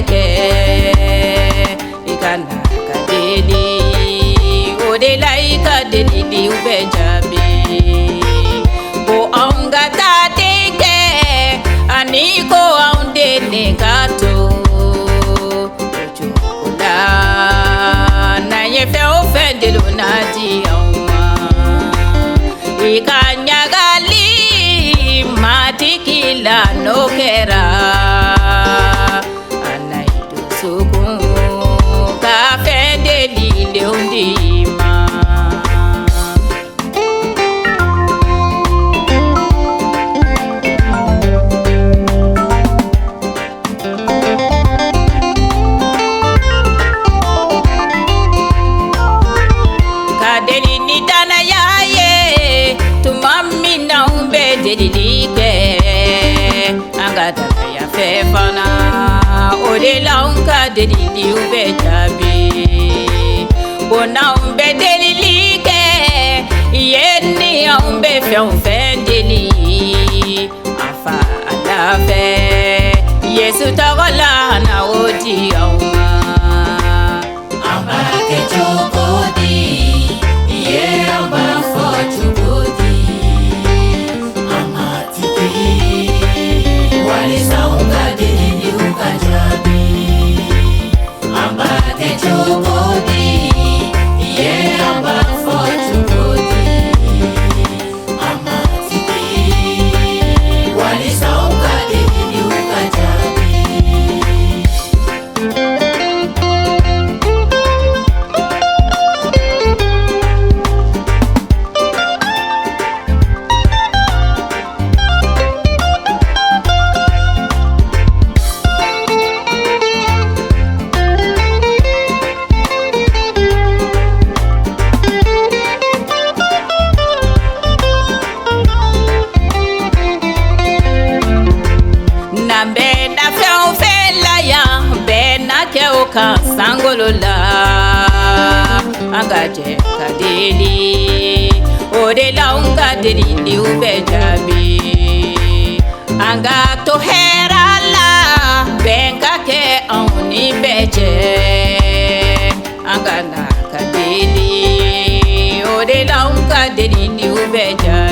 kɛ I kana ka deli o de la I ka deliliw bɛ jaabi ko anw ka taa den kɛ ani ko anw den ka to o cogo la n'an ye fɛn o fɛn deli o n'a di anw ma I ka ɲagali matigi la n'o kɛra a na I dusukun ka fɛn delilenw di ma. Ka deli ni danaya ye tuma min na anw bɛ delili kɛ an ka danaya fɛ fana o de la anw ka deliliw bɛ jaabi ko n'anw bɛ delili kɛ yen ni anw bɛ fɛn o fɛn deli an fa Ala fɛ Yesu tɔgɔ la na o di anw ma. An b'a kɛ cogo di ye an b'a fɔ cogo di an matigi walisa anw ka deliliw ka jaabi an b'a kɛ cogo di ye an b'a fɔ cogo di an matigi walisa anw ka deliliw ka jaabi. N'an bɛ na fɛn o fɛn la yan bɛɛ n'a kɛ o kan sankolo la an ka jɛ ka deli o de la anw ka deliliw bɛ jaabi an ka to hɛrɛ la bɛn ka kɛ anw ni bɛɛ cɛ an ka na ka deli o de la anw ka deliliw bɛ jaabi.